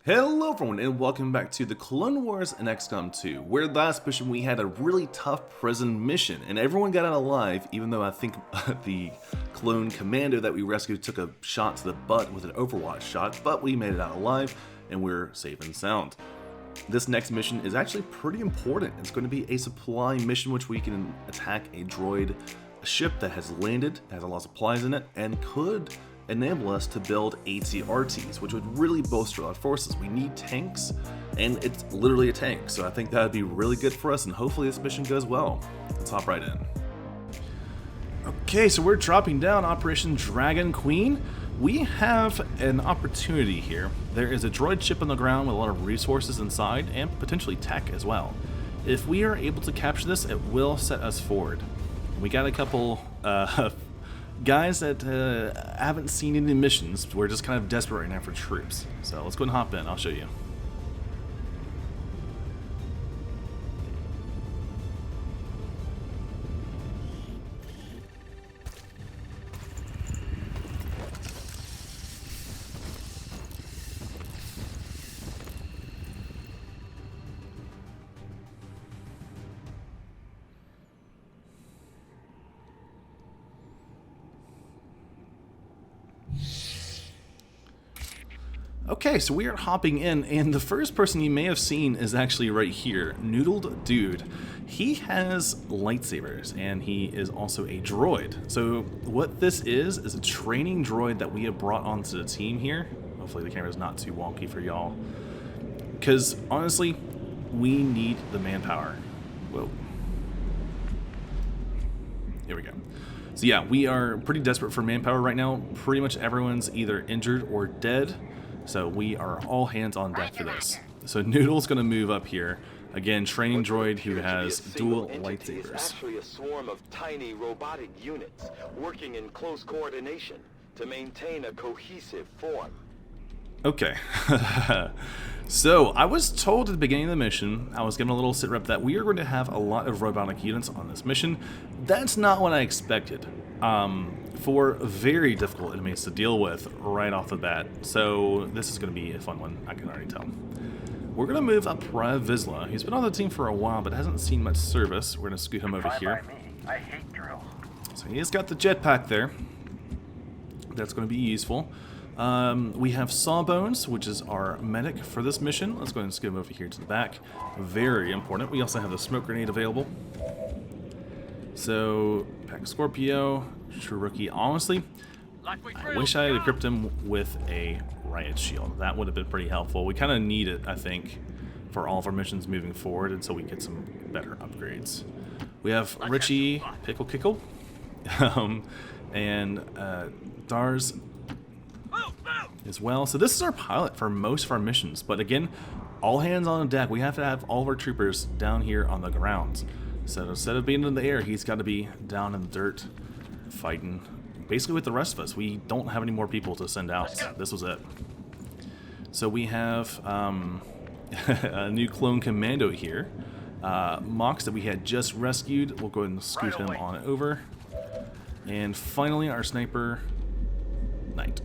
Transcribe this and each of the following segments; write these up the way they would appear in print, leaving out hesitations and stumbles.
Hello everyone and welcome back to the Clone Wars in XCOM 2, where last mission we had a really tough prison mission and everyone got out alive, even though I think the clone commando that we rescued took a shot to the butt with an overwatch shot, but we made it out alive and we're safe and sound. This next mission is actually pretty important. It's going to be a supply mission which we can attack a droid ship that has landed, has a lot of supplies in it, and could enable us to build ATRTs, which would really bolster our forces. We need tanks, and it's literally a tank, so I think that would be really good for us, and hopefully this mission goes well. Let's hop right in. Okay, so we're dropping down Operation Dragon Queen. We have an opportunity here. There is a droid ship on the ground with a lot of resources inside, and potentially tech as well. If we are able to capture this, it will set us forward. We got a couple guys that haven't seen any missions. We're just kind of desperate right now for troops. So let's go and hop in. I'll show you. Okay, so we are hopping in, and the first person you may have seen is actually right here, Noodled Dude. He has lightsabers, and he is also a droid. So what this is a training droid that we have brought onto the team here. Hopefully the camera's not too wonky for y'all. Because, honestly, we need the manpower. Whoa. Here we go. So yeah, we are pretty desperate for manpower right now. Pretty much everyone's either injured or dead. So we are all hands on deck for this. So Noodle's going to move up here. Again, training droid who has dual lightsabers. It's actually a swarm of tiny robotic units working in close coordination to maintain a cohesive form. Okay. So I was told at the beginning of the mission, I was given a little sit rep that we are going to have a lot of robotic units on this mission. That's not what I expected. For very difficult enemies to deal with right off the bat. So this is going to be a fun one, I can already tell. We're going to move up Prav Vizsla. He's been on the team for a while, but hasn't seen much service. We're going to scoot him over here. I hate drill. So he has got the jetpack there. That's going to be useful. We have Sawbones, which is our medic for this mission. Let's go ahead and scoot him over here to the back. Very important. We also have the smoke grenade available. So, Pack Scorpio, true rookie. Honestly, I wish I had equipped him with a riot shield. That would have been pretty helpful. We kind of need it, I think, for all of our missions moving forward until we get some better upgrades. We have Richie Pickle Kickle and Dars as well. So this is our pilot for most of our missions. But again, all hands on deck. We have to have all of our troopers down here on the ground. So instead of being in the air, he's got to be down in the dirt fighting basically with the rest of us. We don't have any more people to send out. This was it. So we have a new clone commando here. Mox that we had just rescued. We'll go ahead and scoot him on over. And finally, our sniper, Knight.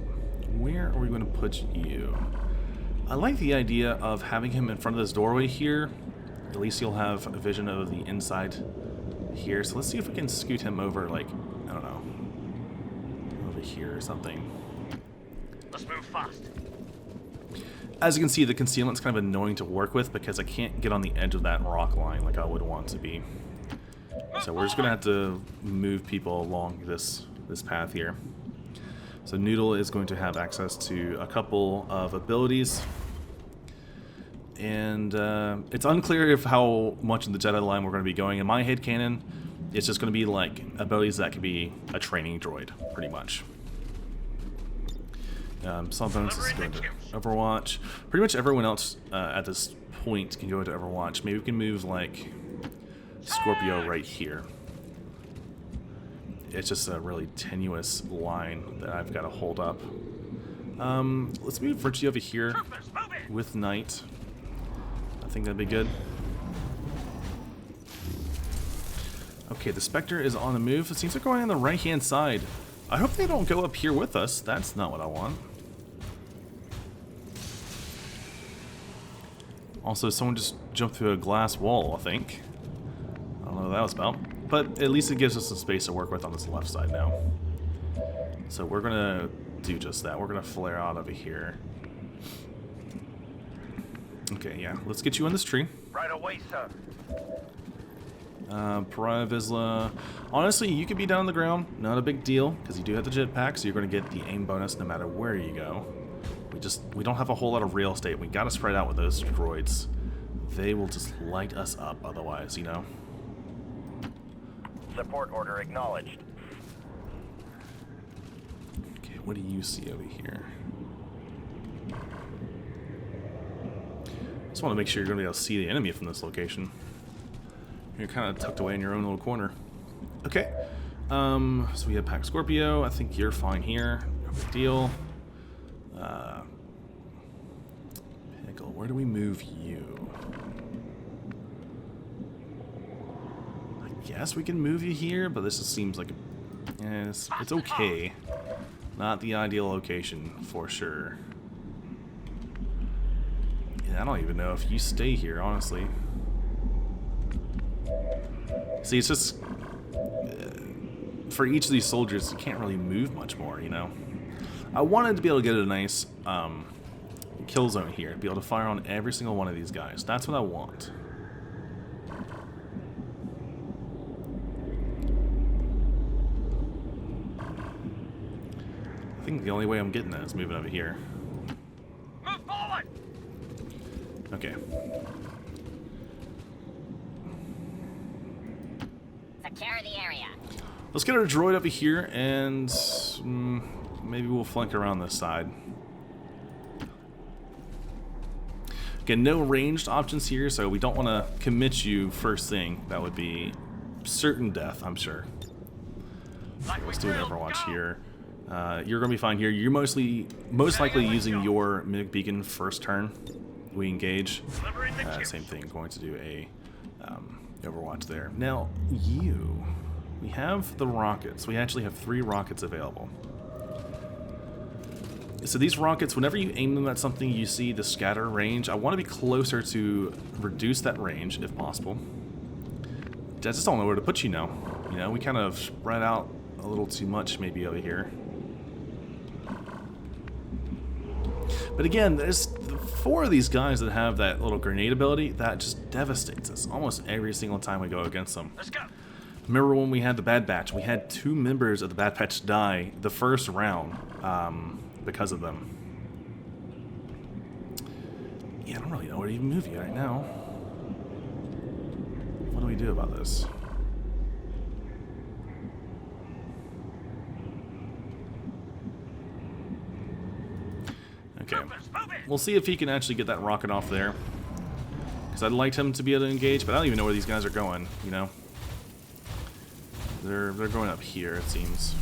Where are we going to put you? I like the idea of having him in front of this doorway here. At least you'll have a vision of the inside here. So let's see if we can scoot him over, like, I don't know, over here or something. Let's move fast. As you can see, the concealment's kind of annoying to work with because I can't get on the edge of that rock line like I would want to be. So we're just going to have to move people along this path here. So Noodle is going to have access to a couple of abilities. And it's unclear if how much in the Jedi line we're going to be going. In my headcanon, it's just going to be like abilities that could be a training droid, pretty much. Sawbones is going to Overwatch. Pretty much everyone else at this point can go into Overwatch. Maybe we can move like Scorpio right here. It's just a really tenuous line that I've got to hold up. Let's move Virtue over here with Knight. I think that'd be good. Okay, the Spectre is on the move. It seems they're going on the right-hand side. I hope they don't go up here with us. That's not what I want. Also, someone just jumped through a glass wall, I think. I don't know what that was about. But at least it gives us some space to work with on this left side now. So we're going to do just that. We're going to flare out over here. Okay, yeah. Let's get you in this tree. Right away, sir. Pariah Vizsla. Honestly, you could be down on the ground. Not a big deal, because you do have the jetpack, so you're going to get the aim bonus no matter where you go. We don't have a whole lot of real estate. We got to spread out with those droids. They will just light us up otherwise, you know. Support order acknowledged. Okay, what do you see over here? Just want to make sure you're going to be able to see the enemy from this location. You're kind of tucked away in your own little corner. Okay. So we have Pack Scorpio. I think you're fine here. No big deal. Pickle, where do we move you? I guess we can move you here, but this just seems like it's okay. Not the ideal location for sure. Yeah, I don't even know if you stay here, honestly. See, it's just for each of these soldiers, you can't really move much more, you know. I wanted to be able to get a nice kill zone here, be able to fire on every single one of these guys. That's what I want. I think the only way I'm getting that is moving over here. Move forward! Okay. Secure the area. Let's get our droid over here and maybe we'll flank around this side. Again, no ranged options here, so we don't want to commit you first thing. That would be certain death, I'm sure. Let's do an Overwatch here. You're going to be fine here. You're most likely using your Mimic Beacon first turn. We engage. Same thing, going to do a Overwatch there. Now, we have the rockets. We actually have 3 rockets available. So these rockets, whenever you aim them at something, you see the scatter range. I want to be closer to reduce that range, if possible. I just don't know where to put you now. You know, we kind of spread out a little too much maybe over here. But again, there's 4 of these guys that have that little grenade ability that just devastates us almost every single time we go against them. Let's go. Remember when we had the Bad Batch? We had 2 members of the Bad Batch die the first round because of them. Yeah, I don't really know where to even move you right now. What do we do about this? Okay. We'll see if he can actually get that rocket off there. Because I'd like him to be able to engage, but I don't even know where these guys are going, you know? They're going up here, it seems.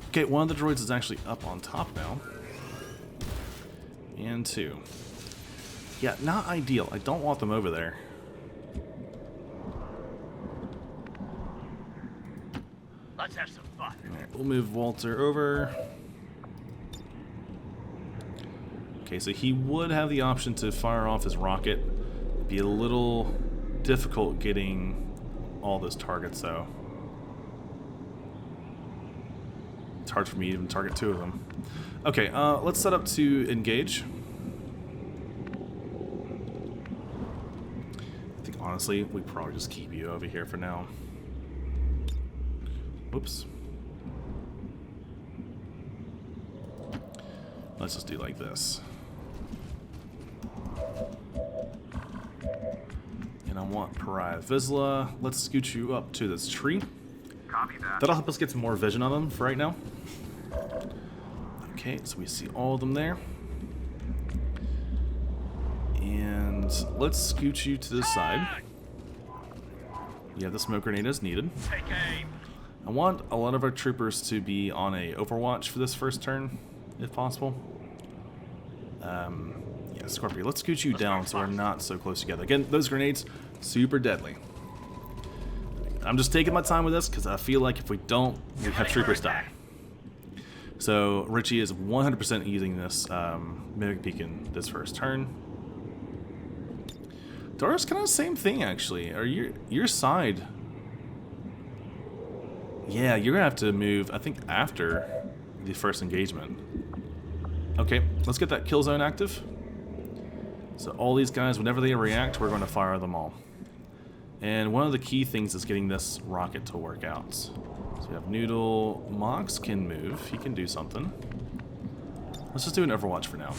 Okay, one of the droids is actually up on top now. And 2. Yeah, not ideal. I don't want them over there. Let's have some fun. Alright, we'll move Walter over. Okay, so he would have the option to fire off his rocket. It'd be a little difficult getting all those targets, though. It's hard for me to even target 2 of them. Okay, let's set up to engage. I think, honestly, we probably just keep you over here for now. Whoops. Let's just do like this. And I want Pariah Vizsla. Let's scoot you up to this tree. Copy that. That'll help us get some more vision on them for right now. Okay, so we see all of them there. And let's scoot you to this side. Yeah, the smoke grenade is needed. Take aim. I want a lot of our troopers to be on a Overwatch for this first turn, if possible. Yeah, Scorpio, let's scoot you down so we're not so close together. Again, those grenades, super deadly. I'm just taking my time with this because I feel like if we don't, we have troopers die. So Richie is 100% using this Mimic Beacon this first turn. Dora's kind of the same thing, actually. Or your side... Yeah, you're going to have to move, I think, after the first engagement. Okay, let's get that kill zone active. So all these guys, whenever they react, we're going to fire them all. And one of the key things is getting this rocket to work out. So we have Noodle. Mox can move. He can do something. Let's just do an Overwatch for now.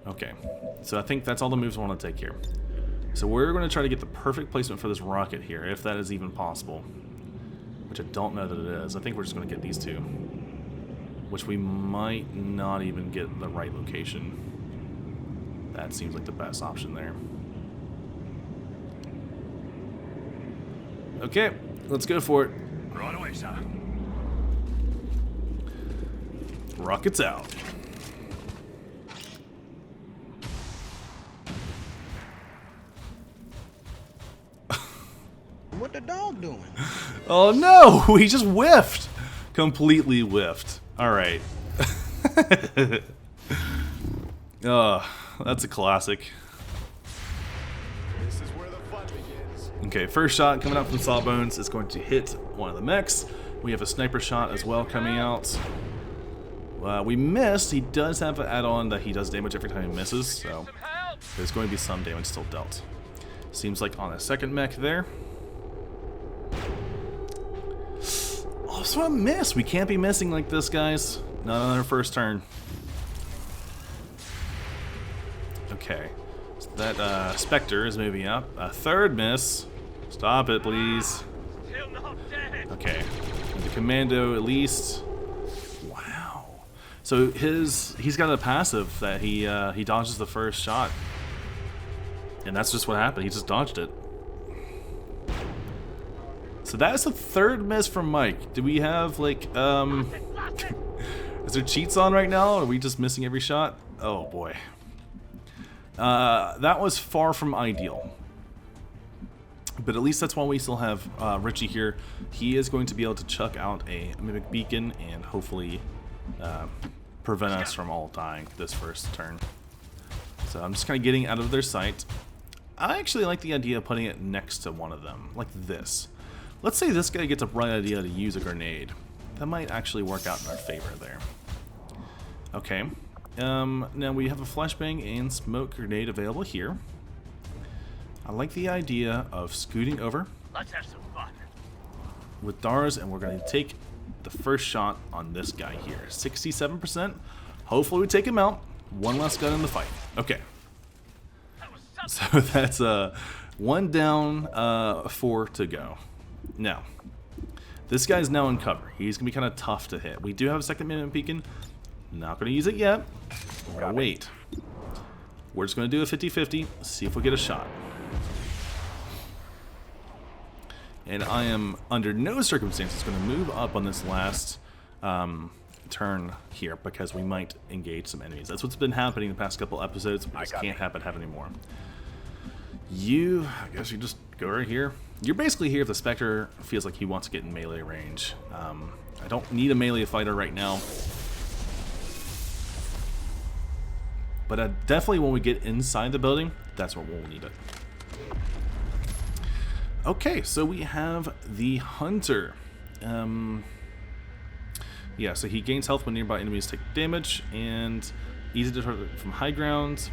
Okay, so I think that's all the moves I want to take here. So we're going to try to get the perfect placement for this rocket here, if that is even possible. Which I don't know that it is. I think we're just going to get these two. Which we might not even get the right location. That seems like the best option there. Okay, let's go for it. Right away, sir. Rockets out. What the dog doing? Oh no! He just whiffed! Completely whiffed. Alright. Oh, that's a classic. This is where the fun begins. Okay, first shot coming out from Sawbones is going to hit one of the mechs. We have a sniper shot as well coming out. We missed. He does have an add-on that he does damage every time he misses, so there's going to be some damage still dealt. Seems like on a second mech there. Also a miss. We can't be missing like this, guys. Not on our first turn. Okay. So that Spectre is moving up. A third miss. Stop it, please. Still not dead. Okay. And the Commando at least. Wow. So he's got a passive that he dodges the first shot. And that's just what happened. He just dodged it. So that's the third miss from Mike. Do we have, like, is there cheats on right now? Or are we just missing every shot? Oh, boy. That was far from ideal. But at least that's why we still have Richie here. He is going to be able to chuck out a Mimic Beacon and hopefully prevent us from all dying this first turn. So I'm just kind of getting out of their sight. I actually like the idea of putting it next to one of them, like this. Let's say this guy gets a bright idea to use a grenade. That might actually work out in our favor there. Okay. Now we have a flashbang and smoke grenade available here. I like the idea of scooting over Let's have some fun. with Dars, and we're going to take the first shot on this guy here. 67%. Hopefully we take him out. One less gun in the fight. Okay. That was So that's 1 down, 4 to go. Now, this guy's now in cover. He's going to be kind of tough to hit. We do have a second Mimic Beacon. Not going to use it yet. We're going to wait. We're just going to do a 50-50. See if we get a shot. And I am under no circumstances going to move up on this last turn here because we might engage some enemies. That's what's been happening the past couple episodes. We just can't have it happen anymore. I guess you just go right here. You're basically here if the Spectre feels like he wants to get in melee range. I don't need a melee fighter right now. But definitely when we get inside the building, that's when we'll need it. Okay, so we have the Hunter. Yeah, so he gains health when nearby enemies take damage, and easy to target from high ground.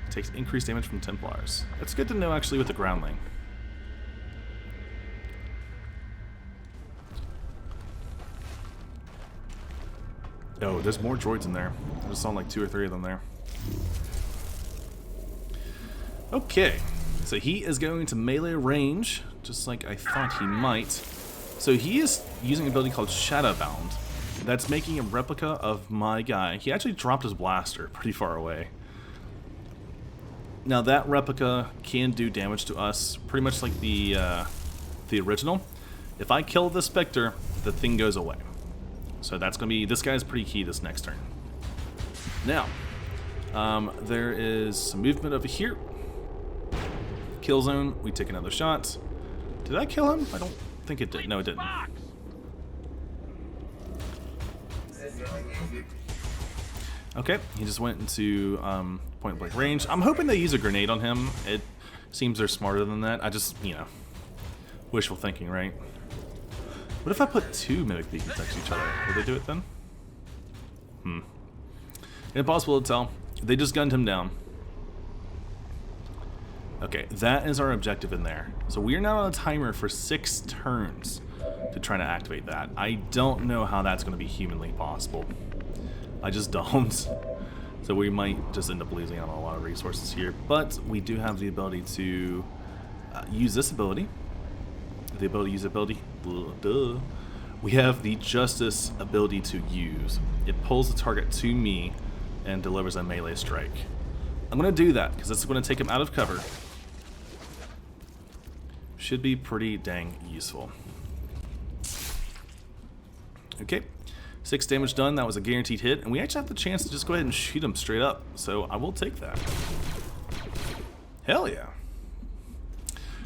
Takes increased damage from Templars. That's good to know actually with the groundling. Oh, there's more droids in there. I just saw like 2 or 3 of them there. Okay, so he is going to melee range, just like I thought he might. So he is using an ability called Shadowbound. That's making a replica of my guy. He actually dropped his blaster pretty far away. Now that replica can do damage to us, pretty much like the original. If I kill the Spectre, the thing goes away. So that's going to be, this guy's pretty key this next turn. Now, there is some movement over here. Kill zone, we take another shot. Did I kill him? I don't think it did. No, it didn't. Okay, he just went into point blank range. I'm hoping they use a grenade on him. It seems they're smarter than that. I just, you know, wishful thinking, right? What if I put 2 mimic beacons next to each other? Would they do it then? Impossible to tell. They just gunned him down. Okay, that is our objective in there. So we are now on a timer for 6 turns to try to activate that. I don't know how that's going to be humanly possible. I just don't. So we might just end up losing out on a lot of resources here. But we do have the ability to use this ability. The ability to use ability. Duh. We have the Justice ability to use. It pulls the target to me and delivers a melee strike. I'm going to do that because it's going to take him out of cover. Should be pretty dang useful. Okay, 6 damage done. That was a guaranteed hit, and we actually have the chance to just go ahead and shoot him straight up. So I will take that. Hell yeah.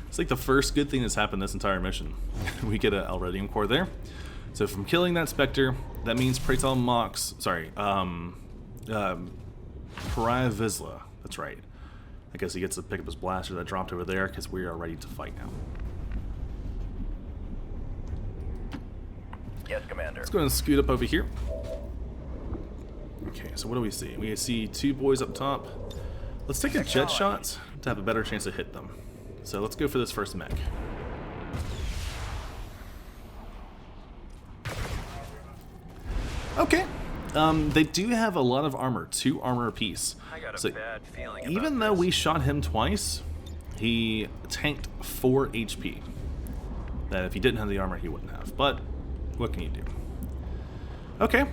It's like the first good thing that's happened this entire mission. We get an Elredium core there. So from killing that Spectre, that means Praetal Mox, sorry, Pariah Vizsla, that's right. I guess he gets to pick up his blaster that dropped over there because we are ready to fight now. Yes, Commander. Let's go and scoot up over here. Okay, so what do we see? We see 2 boys up top. Let's take a jet shot to have a better chance to hit them. So let's go for this first mech. Okay. They do have a lot of armor, 2 armor apiece. I got a So bad feeling about even though this. we shot him twice, he tanked 4 HP. That if he didn't have the armor, he wouldn't have. But what can you do? Okay.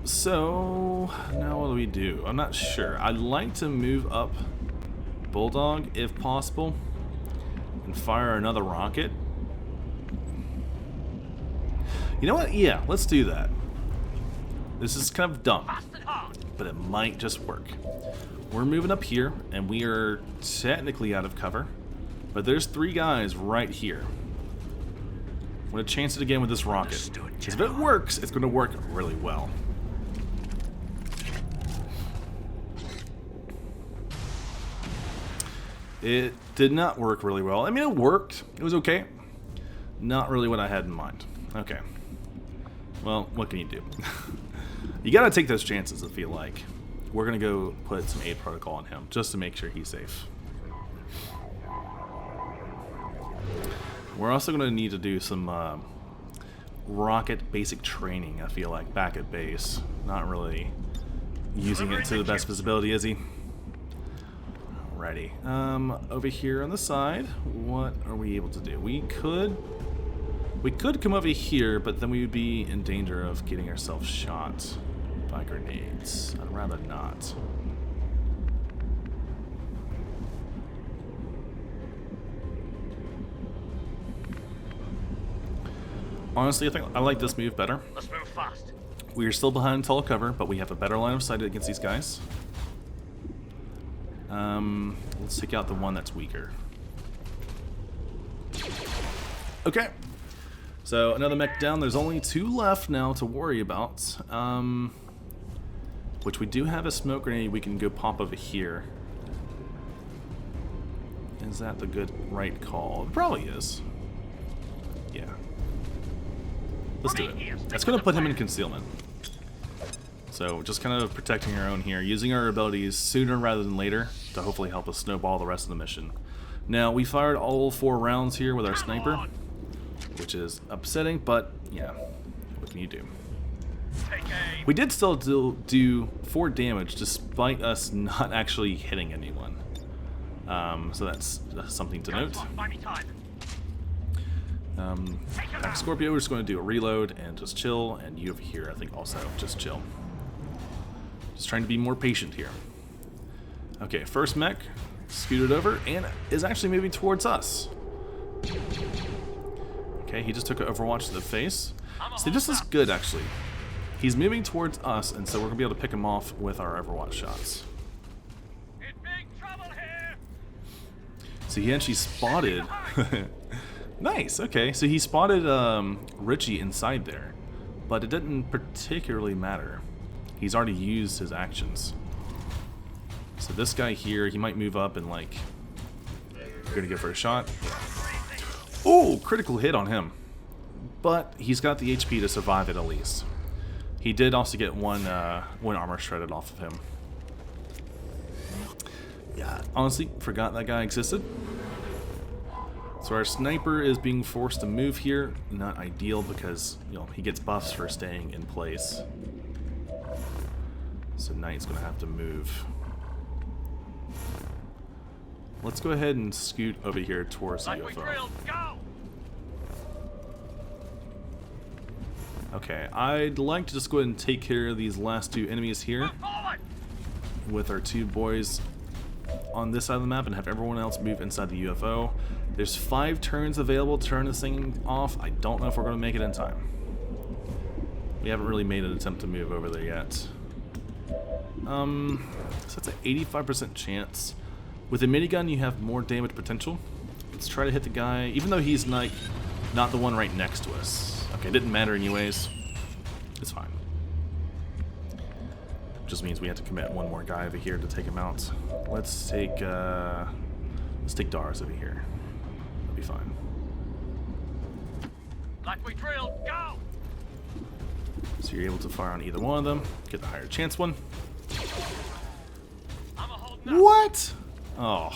So now what do we do? I'm not sure. I'd like to move up Bulldog if possible and fire another rocket. You know what? Yeah, let's do that. This is kind of dumb, but it might just work. We're moving up here, and we are technically out of cover, but there's 3 guys right here. I'm going to chance it again with this rocket. Because if it works, it's going to work really well. It did not work really well. I mean, it worked. It was okay. Not really what I had in mind. Okay. Well, what can you do? You gotta take those chances, I feel like. We're gonna go put some aid protocol on him, just to make sure he's safe. We're also gonna need to do some rocket basic training, I feel like, back at base. Not really using it to the best visibility, is he? Alrighty. Over here on the side, what are we able to do? We could come over here, but then we would be in danger of getting ourselves shot by grenades. I'd rather not. Honestly, I think I like this move better. Let's move fast. We are still behind tall cover, but we have a better line of sight against these guys. Let's take out the one that's weaker. Okay. So another mech down. There's only 2 left now to worry about. Which we do have a smoke grenade we can go pop over here. Is that the good right call? It probably is. Yeah. Let's do it. That's going to put him in concealment. So just kind of protecting our own here, using our abilities sooner rather than later to hopefully help us snowball the rest of the mission. Now, we fired all 4 rounds here with our sniper, which is upsetting, but yeah, what can you do? We did still do 4 damage despite us not actually hitting anyone. So that's something to note. Back Scorpio, we're just going to do a reload and just chill, and you over here, I think also just chill. Just trying to be more patient here. Okay, first mech scooted over and is actually moving towards us. Okay, he just took an Overwatch to the face. See, this is good actually. He's moving towards us, and so we're gonna be able to pick him off with our Overwatch shots. In big trouble here. So he actually spotted. Nice. Okay, so he spotted Richie inside there, but it didn't particularly matter. He's already used his actions. So this guy here, he might move up and like, you're gonna go for a shot. Oh, critical hit on him. But he's got the HP to survive it at least. He did also get one armor shredded off of him. Yeah, honestly, forgot that guy existed. So our sniper is being forced to move here. Not ideal because, you know, he gets buffs for staying in place. So Knight's gonna have to move. Let's go ahead and scoot over here towards the UFO. Okay, I'd like to just go ahead and take care of these last two enemies here with our two boys on this side of the map and have everyone else move inside the UFO. There's 5 turns available to turn this thing off. I don't know if we're going to make it in time. We haven't really made an attempt to move over there yet. So that's an 85% chance. With a minigun, you have more damage potential. Let's try to hit the guy, even though he's not the one right next to us. Okay, it didn't matter anyways. It's fine. Just means we have to commit one more guy over here to take him out. Let's take Dars over here. That'll be fine. Like we drilled, go! So you're able to fire on either one of them. Get the higher chance one. I'm a holding up. What? Oh.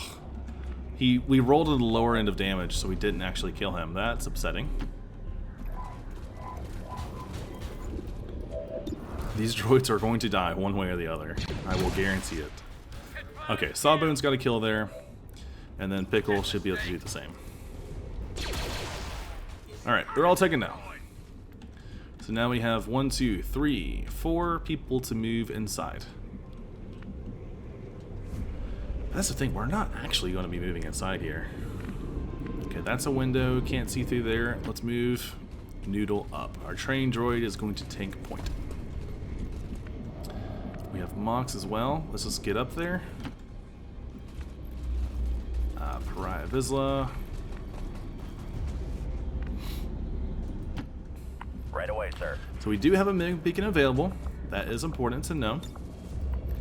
We rolled at the lower end of damage, so we didn't actually kill him. That's upsetting. These droids are going to die one way or the other. I will guarantee it. Okay, Sawbone's got a kill there. And then Pickle should be able to do the same. Alright, they're all taken down. So now we have 1, 2, 3, 4 people to move inside. That's the thing, we're not actually going to be moving inside here. Okay, that's a window, can't see through there. Let's move Noodle up. Our train droid is going to tank point. We have Mox as well. Let's just get up there. Pariah Vizsla. Right away, sir. So we do have a Mig beacon available. That is important to know.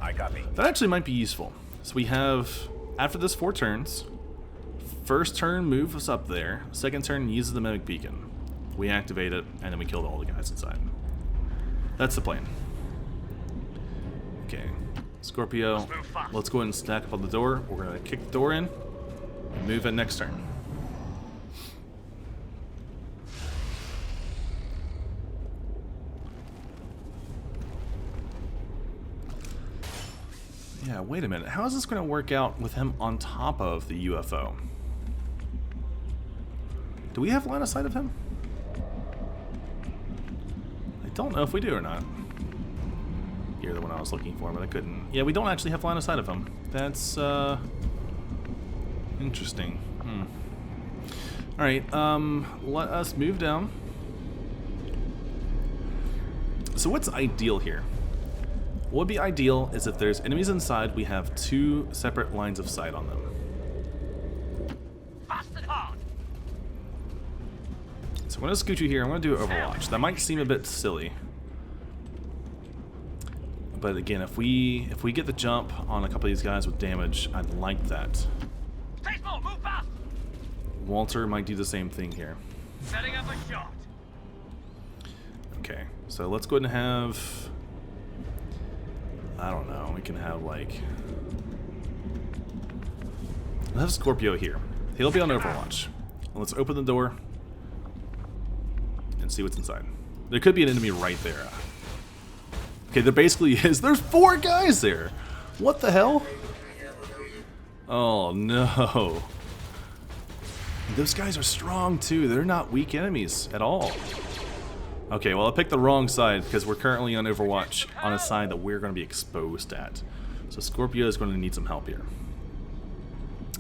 I copy. That actually might be useful. So we have, after this 4 turns, first turn move us up there. Second turn uses the Mimic Beacon. We activate it, and then we kill all the guys inside. That's the plan. Okay, Scorpio, let's go ahead and stack up on the door. We're going to kick the door in and move it next turn. Yeah, wait a minute. How is this going to work out with him on top of the UFO? Do we have line of sight of him? I don't know if we do or not. You're the one I was looking for, but I couldn't. Yeah, we don't actually have line of sight of him. That's, interesting. Alright, let us move down. So what's ideal here? What would be ideal is if there's enemies inside, we have 2 separate lines of sight on them. Fast and hard. So I'm going to scoot you here. I'm going to do Overwatch. That might seem a bit silly. But again, if we get the jump on a couple of these guys with damage, I'd like that. Stay small, move fast. Walter might do the same thing here. Setting up a shot. Okay, so let's go ahead and have... I don't know, we can have like... Let's have Scorpio here. He'll be on Overwatch. Let's open the door and see what's inside. There could be an enemy right there. Okay, there basically is. There's 4 guys there. What the hell? Oh no. Those guys are strong too. They're not weak enemies at all. Okay, well I picked the wrong side because we're currently on Overwatch on a side that we're going to be exposed at. So Scorpio is going to need some help here.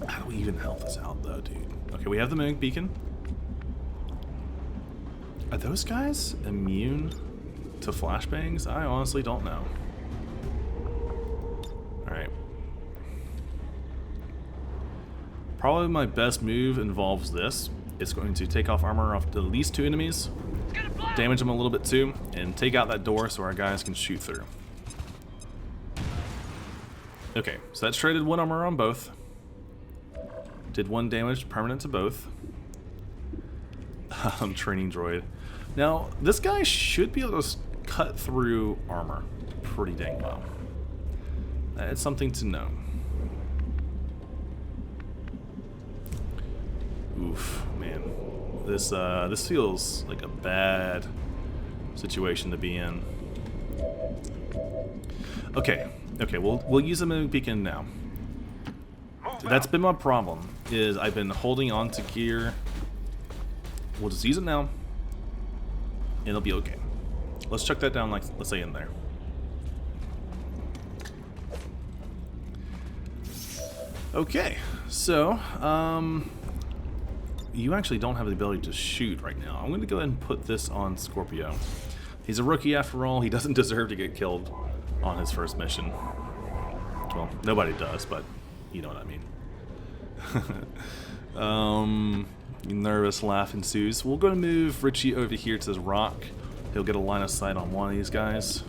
How do we even help this out though, dude? Okay, we have the Mimic Beacon. Are those guys immune to flashbangs? I honestly don't know. Alright. Probably my best move involves this. It's going to take off armor off at least 2 enemies. damage them a little bit too, and take out that door so our guys can shoot through. Okay, so that's traded 1 armor on both. Did 1 damage, permanent to both. Training droid. Now, this guy should be able to cut through armor pretty dang well. That's something to know. Oof, man. This feels like a bad situation to be in. Okay, we'll use the mimic beacon now. That's been my problem, is I've been holding on to gear. We'll just use it now, and it'll be okay. Let's chuck that down, like, let's say in there. Okay, so, you actually don't have the ability to shoot right now. I'm going to go ahead and put this on Scorpio. He's a rookie after all. He doesn't deserve to get killed on his first mission. Well, nobody does, but you know what I mean. Nervous laugh ensues. We'll go and move Richie over here to this rock. He'll get a line of sight on one of these guys.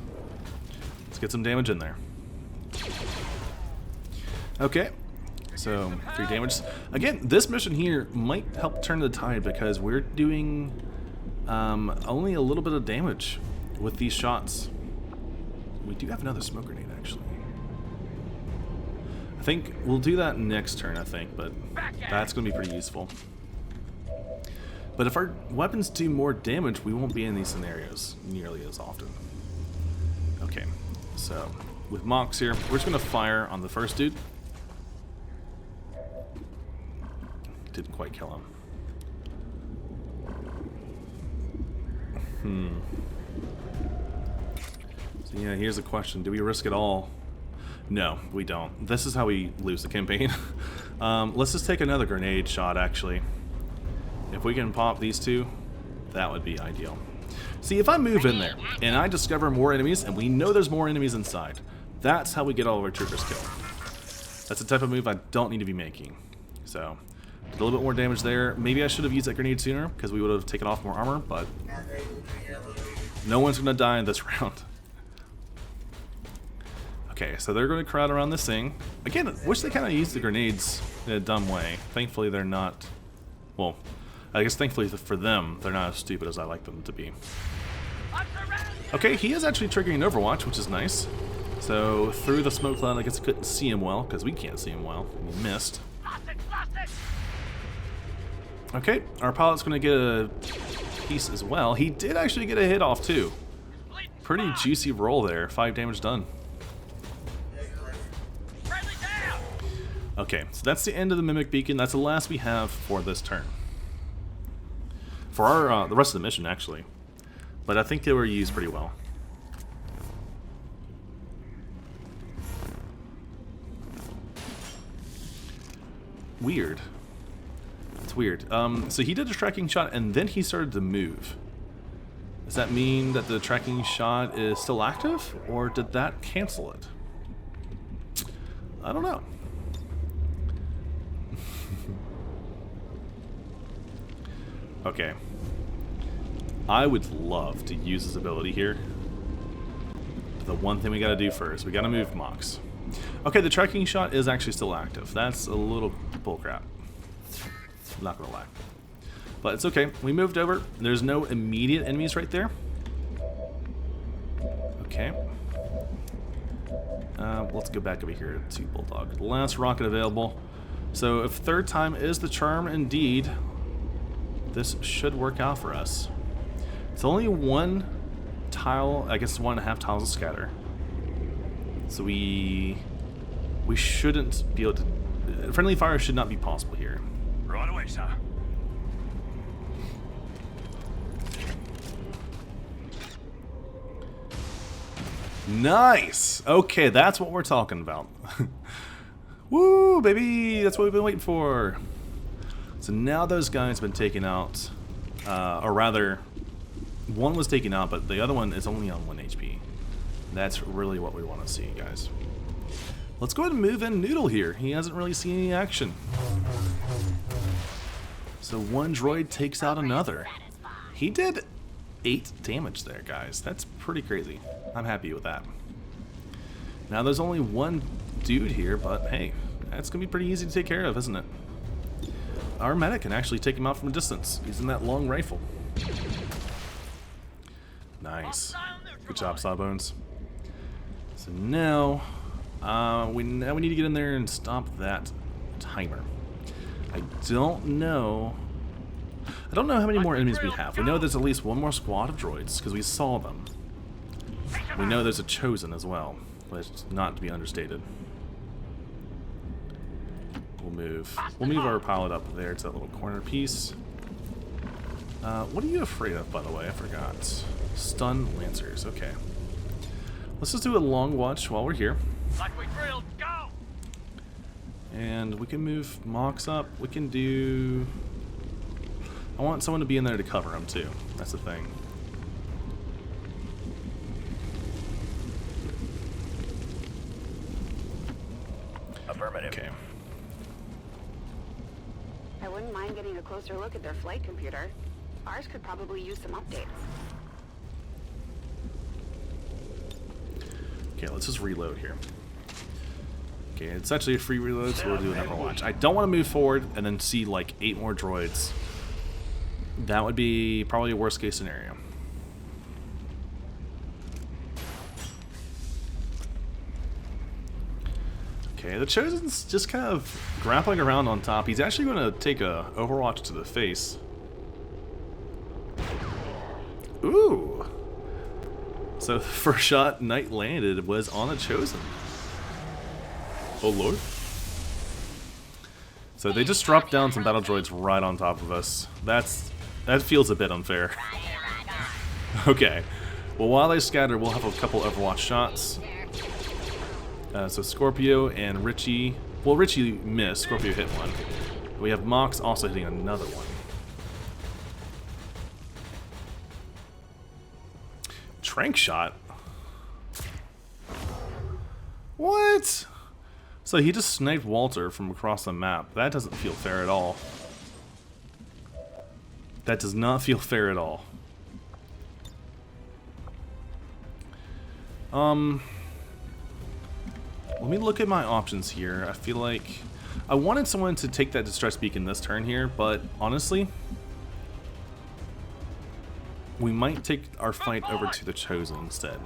Let's get some damage in there. Okay. So, 3 damage. Again, this mission here might help turn the tide because we're doing only a little bit of damage with these shots. We do have another smoke grenade, actually. I think we'll do that next turn, I think, but that's going to be pretty useful. But if our weapons do more damage, we won't be in these scenarios nearly as often. Okay, so with Mox here, we're just going to fire on the first dude. Didn't quite kill him. So yeah, here's the question. Do we risk it all? No, we don't. This is how we lose the campaign. Let's just take another grenade shot, actually. If we can pop these 2, that would be ideal. See, if I move in there, and I discover more enemies, and we know there's more enemies inside, that's how we get all of our troopers killed. That's the type of move I don't need to be making. So, did a little bit more damage there. Maybe I should have used that grenade sooner, because we would have taken off more armor, but no one's going to die in this round. Okay, so they're going to crowd around this thing. Again, I wish they kind of used the grenades in a dumb way. Thankfully, they're not... Well, I guess thankfully for them, they're not as stupid as I like them to be. Okay, he is actually triggering Overwatch, which is nice. So, through the smoke cloud, I guess I couldn't see him well, because we can't see him well. We missed. Okay, our pilot's going to get a piece as well. He did actually get a hit off, too. Pretty juicy roll there. 5 damage done. Okay, so that's the end of the Mimic Beacon. That's the last we have for this turn. For our the rest of the mission, actually. But I think they were used pretty well. Weird. It's weird. So he did a tracking shot and then he started to move. Does that mean that the tracking shot is still active? Or did that cancel it? I don't know. Okay. I would love to use this ability here. The one thing we gotta do first, we gotta move Mox. Okay, the tracking shot is actually still active. That's a little bullcrap. Not gonna lie. But it's okay. We moved over. There's no immediate enemies right there. Okay. Let's go back over here to Bulldog. Last rocket available. So if 3rd time is the charm indeed, this should work out for us. It's only 1 tile, I guess 1.5 tiles of scatter. So we shouldn't be able to... Friendly fire should not be possible here. Right away, sir. Nice! Okay, that's what we're talking about. Woo, baby! That's what we've been waiting for. So now those guys have been taken out. Or rather, one was taken out, but the other one is only on 1 HP. That's really what we want to see, guys. Let's go ahead and move in Noodle here. He hasn't really seen any action. So one droid takes out another. He did 8 damage there, guys. That's pretty crazy. I'm happy with that. Now, there's only one dude here, but hey, that's going to be pretty easy to take care of, isn't it? Our medic can actually take him out from a distance using that long rifle. Nice. Good job, Sawbones. So now, we need to get in there and stop that timer. I don't know how many more enemies we have. We know there's at least one more squad of droids, because we saw them. We know there's a Chosen as well, but it's not to be understated. We'll move our pilot up there to that little corner piece. What are you afraid of, by the way? I forgot. Stun Lancers, okay. Let's just do a long watch while we're here. Like we drilled, go! And we can move Mox up. We can do... I want someone to be in there to cover him, too. That's the thing. Affirmative. Okay. I wouldn't mind getting a closer look at their flight computer. Ours could probably use some updates. Okay, let's just reload here. Okay, it's actually a free reload, so we'll do another watch. I don't want to move forward and then see like 8 more droids. That would be probably a worst case scenario. Okay, the Chosen's just kind of grappling around on top. He's actually going to take a Overwatch to the face. Ooh! So the first shot Knight landed was on a Chosen. Oh lord. So they just dropped down some battle droids right on top of us. That feels a bit unfair. Okay. Well, while they scatter, we'll have a couple Overwatch shots. So Scorpio and Richie... Well, Richie missed. Scorpio hit one. We have Mox also hitting another one. Trank shot? What? So he just sniped Walter from across the map. That doesn't feel fair at all. That does not feel fair at all. Let me look at my options here. I feel like I wanted someone to take that distress beacon this turn here, but honestly, we might take our fight over to the Chosen instead.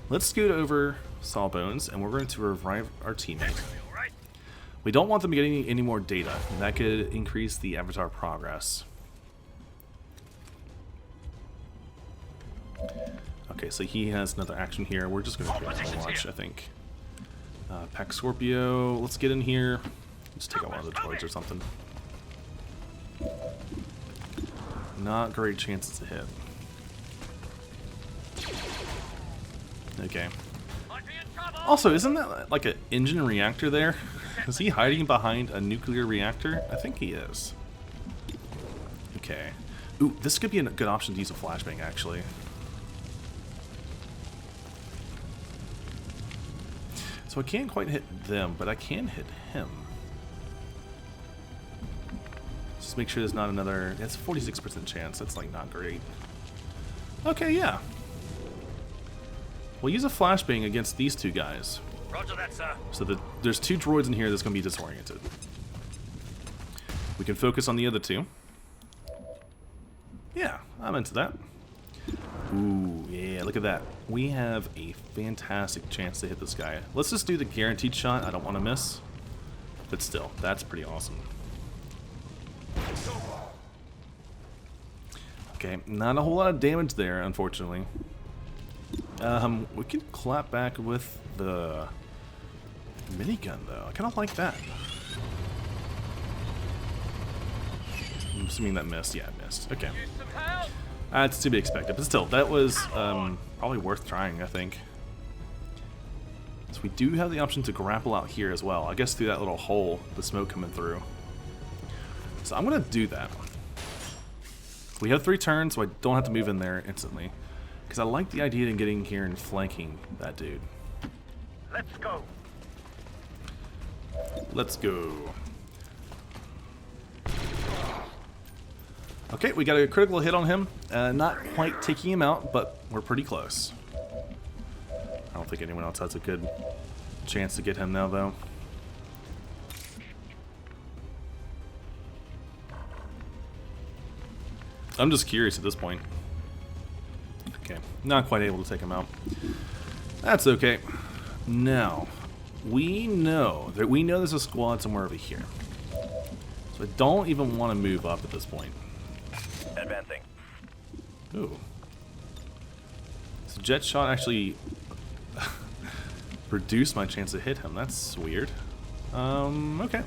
Let's scoot over Sawbones, and we're going to revive our teammate. We don't want them getting any more data. That could increase the Avatar progress. Okay, so he has another action here. We're just going to do another watch, I think. Pack Scorpio. Let's get in here. Just take out one of the droids or something. Not great chances to hit. Okay. Also, isn't that like an engine reactor there? Is he hiding behind a nuclear reactor? I think he is. Okay. Ooh, this could be a good option to use a flashbang, actually. So I can't quite hit them, but I can hit him. Just make sure there's not another... That's a 46% chance. That's like not great. Okay, yeah. We'll use a flashbang against these two guys. Roger that, sir. So there's 2 droids in here that's going to be disoriented. We can focus on the other 2. Yeah, I'm into that. Ooh, yeah, look at that. We have a fantastic chance to hit this guy. Let's just do the guaranteed shot. I don't want to miss. But still, that's pretty awesome. Okay, not a whole lot of damage there, unfortunately. We can clap back with the minigun, though. I kind of like that. I'm assuming that missed. Yeah, it missed. Okay. It's to be expected, but still, that was probably worth trying, I think. So we do have the option to grapple out here as well. I guess through that little hole, the smoke coming through. So I'm going to do that. We have 3 turns, so I don't have to move in there instantly. Because I like the idea of getting here and flanking that dude. Let's go. Let's go. Okay, we got a critical hit on him. Not quite taking him out, but we're pretty close. I don't think anyone else has a good chance to get him now, though. I'm just curious at this point. Okay, not quite able to take him out. That's okay. Now, we know there's a squad somewhere over here. So I don't even want to move up at this point. Advancing. Ooh. So jet shot actually reduced my chance to hit him. That's weird. Okay.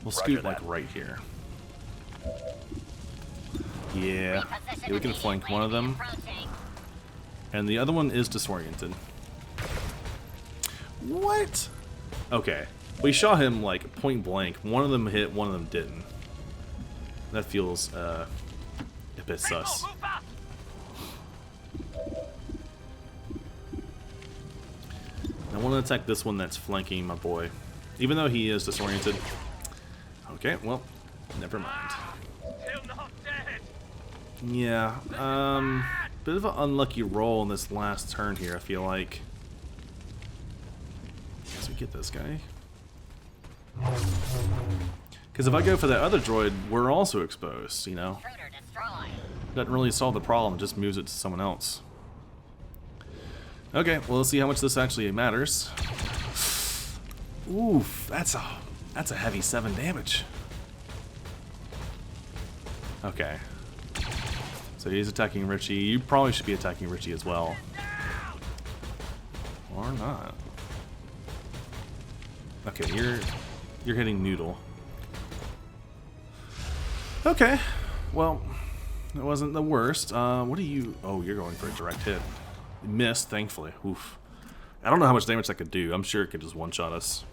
We'll scoot like right here. Yeah, we can flank one of them. And the other one is disoriented. What? Okay. We shot him like point blank. One of them hit, one of them didn't. That feels a bit sus. I want to attack this one that's flanking my boy. Even though he is disoriented. Okay, well, never mind. Yeah, bit of an unlucky roll in this last turn here, I feel like. Let's get this guy. Because if I go for that other droid, we're also exposed, you know? Doesn't really solve the problem, just moves it to someone else. Okay, well, let's see how much this actually matters. Oof, that's a heavy 7 damage. Okay. So he's attacking Richie. You probably should be attacking Richie as well. Or not. Okay, you're hitting Noodle. Okay. Well, it wasn't the worst. What are you... Oh, you're going for a direct hit. You missed, thankfully. Oof. I don't know how much damage that could do. I'm sure it could just one-shot us.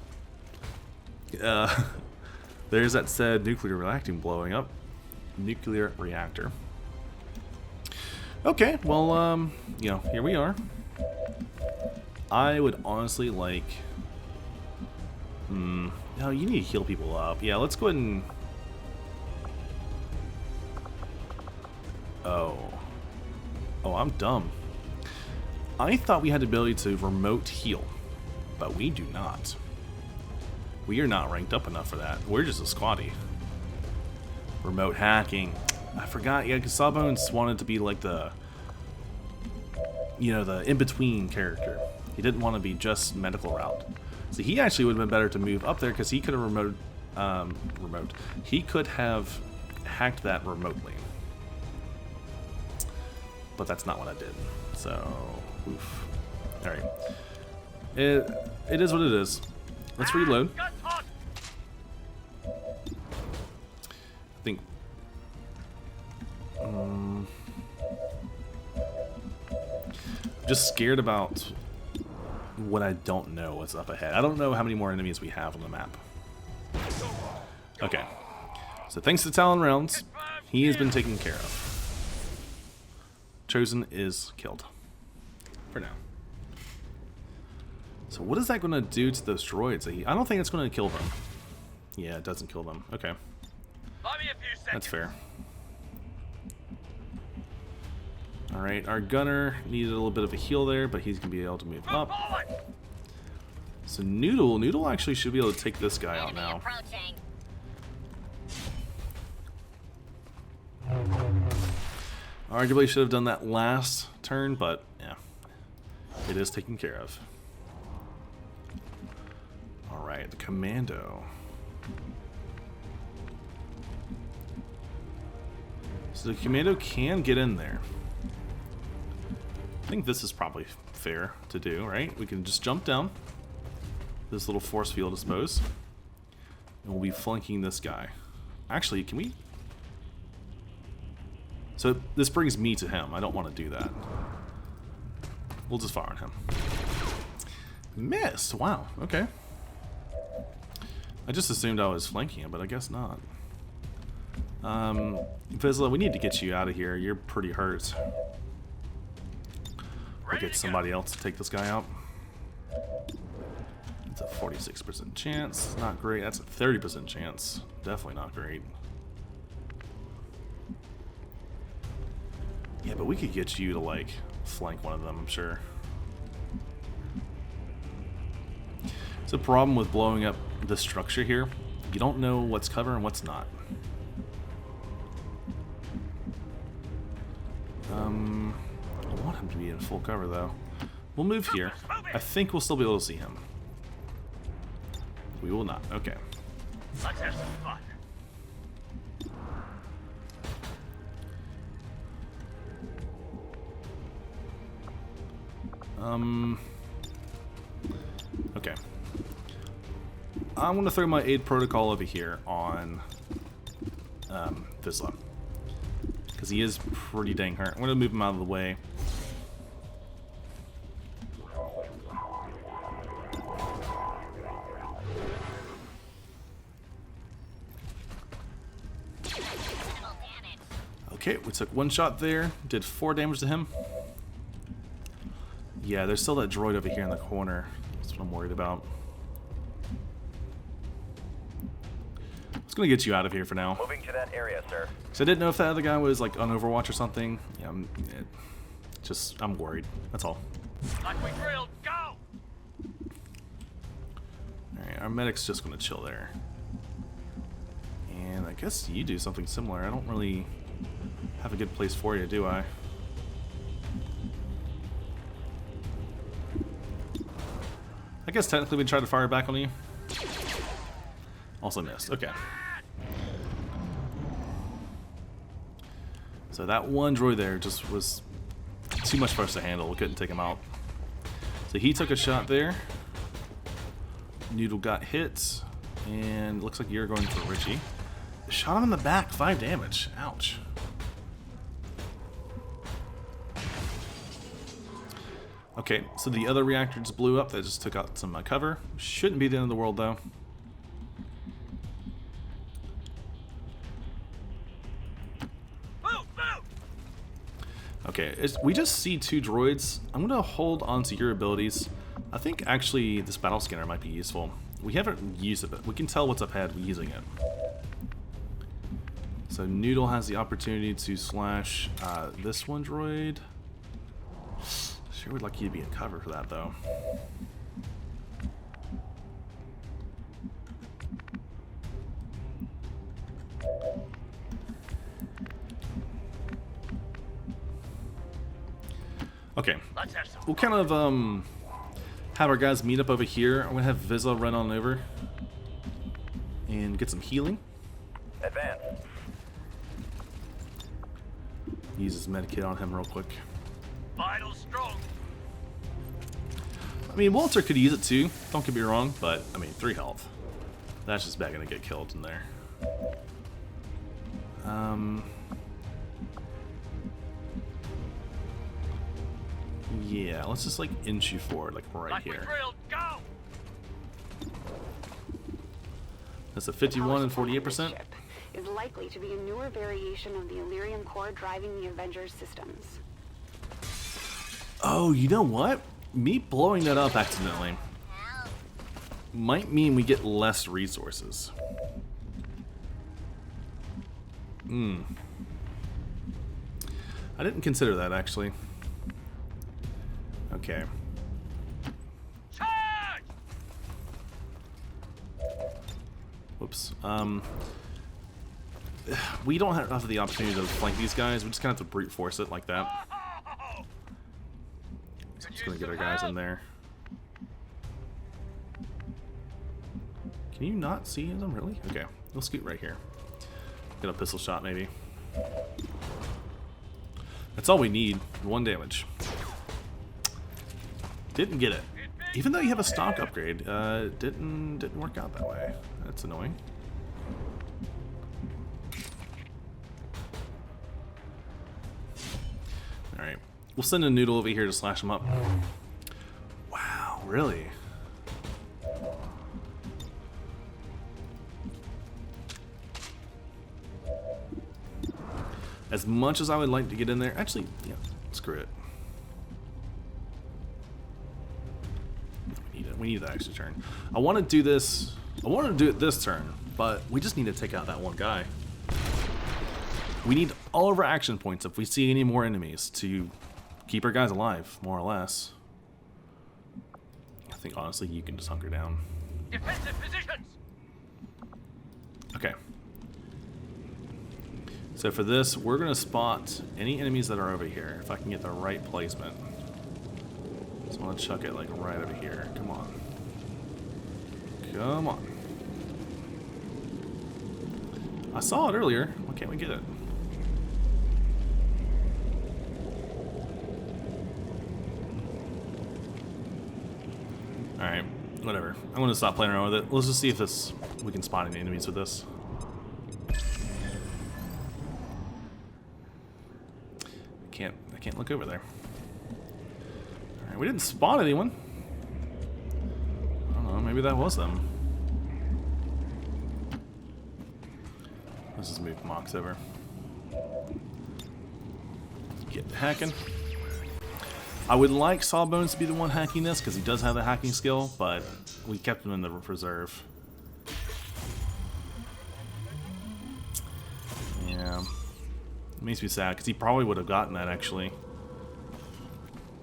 There's that said nuclear reactor blowing up. Nuclear reactor. Okay, well, you know, here we are. I would honestly like... No, you need to heal people up. Yeah, let's go ahead and... Oh, I'm dumb. I thought we had the ability to remote heal, but we do not. We are not ranked up enough for that. We're just a squatty. Remote hacking. I forgot, yeah, because Sawbones wanted to be like the, you know, the in-between character. He didn't want to be just medical route. So he actually would have been better to move up there because he could have he could have hacked that remotely. But that's not what I did. So, oof. Alright. It is what it is. Let's reload. I think... I'm just scared about what I don't know what's up ahead. I don't know how many more enemies we have on the map. Okay. So thanks to Talon Rounds, he has been taken care of. Chosen is killed. For now. So what is that going to do to those droids? I don't think it's going to kill them. Yeah, it doesn't kill them. Okay. That's fair. Alright, our gunner needed a little bit of a heal there, but he's going to be able to move up. So Noodle actually should be able to take this guy out now. Arguably should have done that last turn, but yeah, it is taken care of. Alright, the commando. So the commando can get in there. I think this is probably fair to do, right? We can just jump down this little force field, I suppose, and we'll be flanking this guy. Actually, can we? So this brings me to him. I don't want to do that. We'll just fire on him. Missed. Wow. Okay. I just assumed I was flanking him, but I guess not. Vizsla, we need to get you out of here. You're pretty hurt. Or get somebody else to take this guy out. It's It's a 46% chance. Not great. That's a 30% chance. Definitely not great. Yeah, but we could get you to, like, flank one of them, I'm sure. It's a problem with blowing up the structure here. You don't know what's cover and what's not. I want him to be in full cover, though. We'll move here. I think we'll still be able to see him. We will not. Okay. Let's have some fun. Okay. I'm going to throw my aid protocol over here on Vizsla. Because he is pretty dang hurt. I'm going to move him out of the way. Okay, we took one shot there. Did 4 damage to him. Yeah, there's still that droid over here in the corner. That's what I'm worried about. I was gonna get you out of here for now. Moving to that area, sir. Because I didn't know if that other guy was like on Overwatch or something. Yeah, I'm worried. That's all. Like we drilled, go! Alright, our medic's just gonna chill there. And I guess you do something similar. I don't really have a good place for you, do I? I guess technically we tried to fire back on you. Also missed. Okay. So that one droid there just was too much for us to handle. We couldn't take him out. So he took a shot there. Noodle got hit. And looks like you're going for Richie. Shot him in the back. 5 damage. Ouch. Okay, so the other reactor just blew up. That just took out some cover. Shouldn't be the end of the world, though. Move, move! Okay, we just see 2 droids. I'm going to hold on to your abilities. I think, actually, this battle scanner might be useful. We haven't used it, but we can tell what's up ahead using it. So Noodle has the opportunity to slash this one droid. Sure would like you to be in cover for that, though. Okay, we'll kind of have our guys meet up over here. I'm gonna have Vizsla run on over and get some healing. Advance. Use his medkit on him real quick. Vital strong. I mean, Walter could use it too, don't get me wrong, but, I mean, 3 health. That's just bad gonna get killed in there. Yeah, let's just, like, inch you forward, like, right Like we here. drilled, go! That's a 51 and Separatist 48%. Ship is likely to be a newer variation of the Illyrian core driving the Avengers systems. Oh, you know what? Me blowing that up accidentally might mean we get less resources. I didn't consider that, actually. Okay. Charge! Whoops. We don't have the opportunity to flank these guys. We just kind of have to brute force it like that. Oh! So I'm just gonna get our guys in there. Can you not see them, really? Okay, we'll scoot right here. Get a pistol shot, maybe. That's all we need. 1 damage. Didn't get it. Even though you have a stock upgrade, didn't work out that way. That's annoying. Alright. We'll send a Noodle over here to slash him up. Wow, really? As much as I would like to get in there, actually, yeah, screw it. We need We need that extra turn. I want to do this. I want to do it this turn, but we just need to take out that one guy. We need all of our action points if we see any more enemies to keep our guys alive, more or less. I think honestly you can just hunker down. Defensive positions. Okay. So for this, we're gonna spot any enemies that are over here. If I can get the right placement. Just want to chuck it like right over here. Come on. Come on. I saw it earlier. Why can't we get it? Alright, whatever. I'm gonna stop playing around with it. Let's just see if we can spot any enemies with this. I can't look over there. Alright, we didn't spot anyone. I don't know, maybe that was them. Let's just move Mox over. Get hacking. I would like Sawbones to be the one hacking this, because he does have the hacking skill, but we kept him in the reserve. Yeah. It makes me sad, because he probably would have gotten that, actually.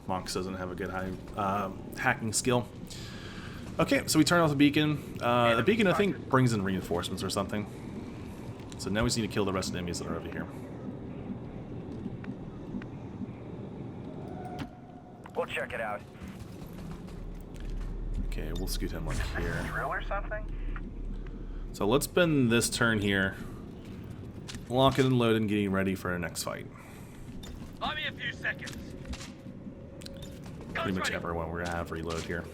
Mox doesn't have a good hacking skill. Okay, so we turn off the beacon. The beacon, I think, brings in reinforcements or something. So now we just need to kill the rest of the enemies that are over here. We'll check it out. Okay, we'll scoot him like here. Drill or something? So let's spend this turn here, lock it and load and getting ready for our next fight. Buy me a few seconds. Pretty much everyone we're gonna have reload here.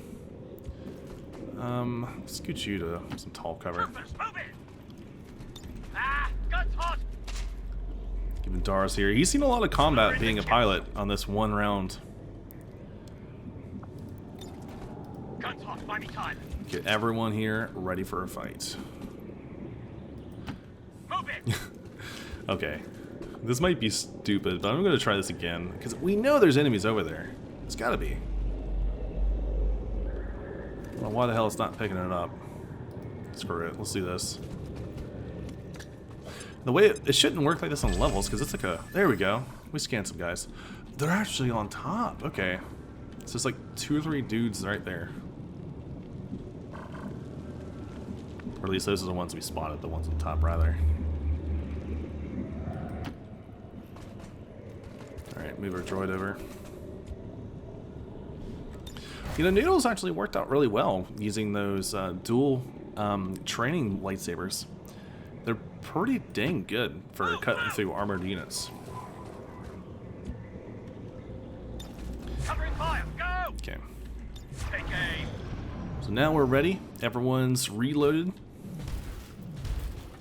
Scoot you to some tall cover. Move it. Ah, guns hot. Given Dara's here. He's seen a lot of combat being a pilot on this one round. Guns hot. Buy me time. Get everyone here ready for a fight. Move it. Okay. This might be stupid, but I'm gonna try this again. Because we know there's enemies over there. It's gotta be. Well, why the hell it's not picking it up? Screw it. Let's do this. The way it shouldn't work like this on levels, because it's like a... There we go. We scanned some guys. They're actually on top. Okay. So it's like 2 or 3 dudes right there. Or at least those are the ones we spotted. The ones on top, rather. Alright, move our droid over. You know, Noodles actually worked out really well using those dual training lightsabers. They're pretty dang good for cutting through armored units. Covering fire. Go. Okay. Take aim. So now we're ready. Everyone's reloaded.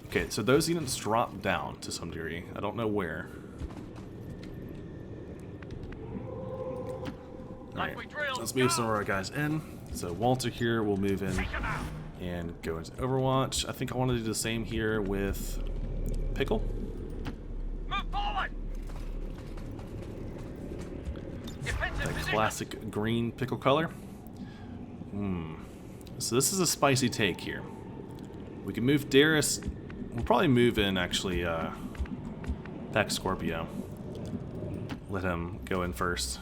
Okay, so those units drop down to some degree. I don't know where. Alright, let's move some of our guys in. So Walter here will move in and go into Overwatch. I think I want to do the same here with Pickle. Move forward. That classic green pickle color. So this is a spicy take here. We can move Darius. We'll probably move in actually Pack Scorpio. Let him go in first.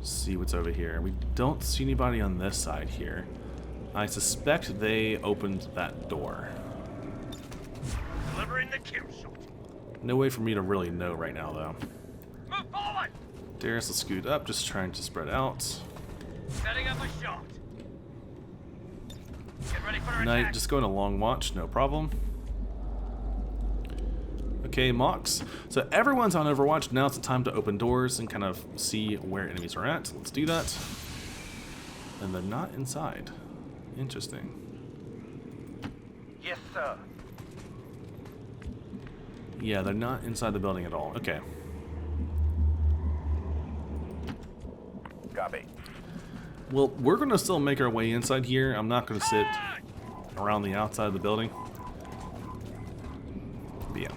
See what's over here. We don't see anybody on this side here. I suspect they opened that door. Delivering the kill shot. No way for me to really know right now, though. Move forward. Darius will scoot up, just trying to spread out. Setting up a shot. Get ready for an Knight, attack. just going a long watch, no problem. Okay, Mox. So everyone's on Overwatch. Now it's the time to open doors and kind of see where enemies are at. Let's do that. And they're not inside. Interesting. Yes, sir. Yeah, they're not inside the building at all. Okay. Copy. Well, we're going to still make our way inside here. I'm not going to sit around the outside of the building. But yeah.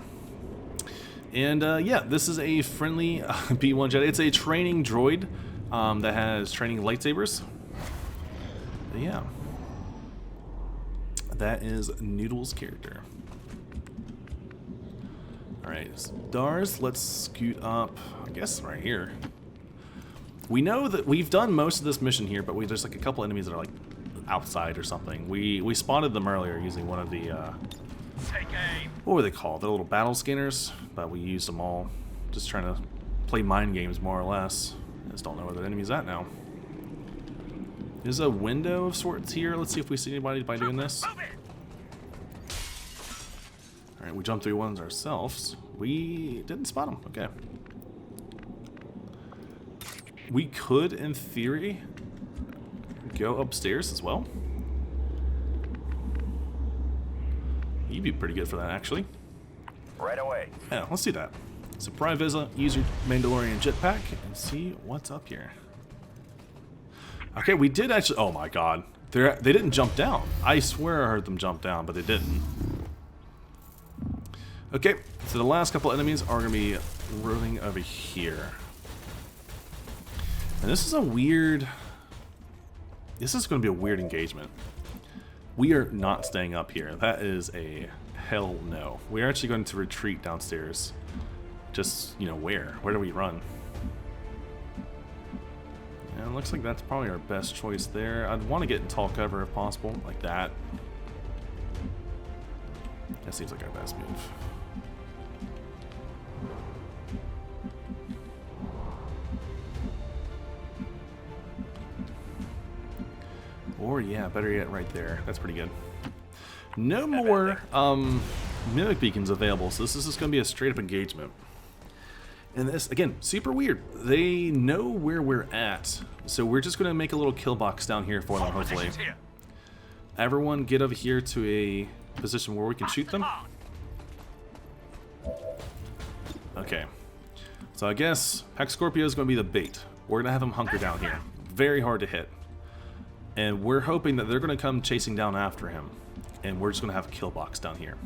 And yeah, this is a friendly B1 Jedi. It's a training droid that has training lightsabers. But yeah. That is Noodle's character. Alright, stars, let's scoot up, I guess right here. We know that we've done most of this mission here, but there's like a couple enemies that are like outside or something. We spotted them earlier using one of the, what were they called? The little battle scanners, but we used them all. Just trying to play mind games more or less. I just don't know where the enemy's at now. There's a window of sorts here. Let's see if we see anybody by doing this. Alright, we jumped through ones ourselves. We didn't spot them. Okay. We could, in theory, go upstairs as well. You'd be pretty good for that, actually. Right away. Yeah, let's do that. So, Prime Visa, use your Mandalorian jetpack, and see what's up here. Okay, we did actually... Oh my god. They didn't jump down. I swear I heard them jump down, but they didn't. Okay, so the last couple enemies are going to be rolling over here. And this is a weird... This is going to be a weird engagement. We are not staying up here. That is a hell no. We're actually going to retreat downstairs. Just, you know, where? Where do we run? And it looks like that's probably our best choice there. I'd want to get in tall cover if possible, like that. That seems like our best move. Or, yeah, better yet, right there. That's pretty good. No more mimic beacons available, so this is just going to be a straight-up engagement. And this, again, super weird. They know where we're at, so we're just going to make a little kill box down here for them, hopefully. Everyone get over here to a position where we can shoot them. Okay. So I guess Pax Scorpio is going to be the bait. We're going to have them hunker down here. Very hard to hit. And we're hoping that they're going to come chasing down after him. And we're just going to have a kill box down here.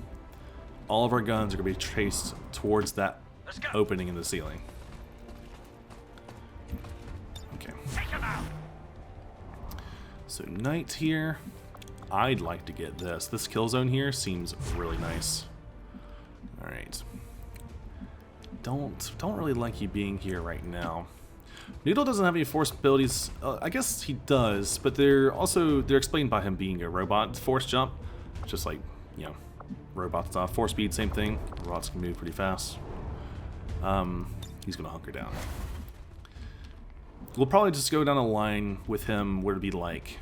All of our guns are going to be traced towards that opening in the ceiling. Okay. So night here. I'd like to get this. This kill zone here seems really nice. Alright. Don't really like you being here right now. Noodle doesn't have any force abilities. I guess he does, but they're explained by him being a robot. Force jump, just like, you know, robot stuff. Force speed, same thing. Robots can move pretty fast. He's gonna hunker down. We'll probably just go down a line with him where it'd be like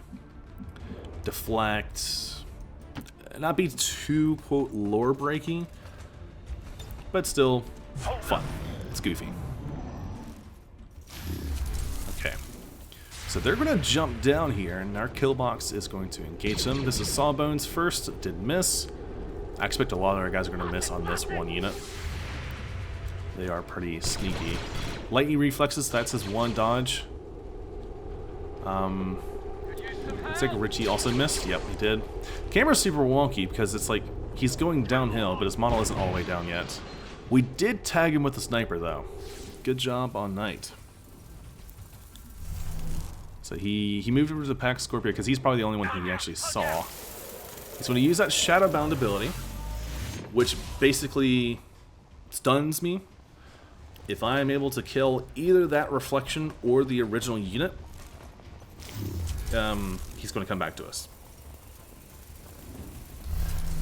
deflect, not be too quote lore breaking, but still fun. It's goofy. Okay, so they're gonna jump down here, and our kill box is going to engage them. This is Sawbones first. Did miss. I expect a lot of our guys are gonna miss on this one unit. They are pretty sneaky. Lightning reflexes, that's his one dodge. Looks like Richie also missed. Yep, he did. Camera's super wonky because it's like he's going downhill, but his model isn't all the way down yet. We did tag him with the sniper, though. Good job on Knight. So he moved over to the Pax Scorpio because he's probably the only one he actually saw. He's going to use that Shadowbound ability, which basically stuns me. If I am able to kill either that reflection or the original unit, he's going to come back to us.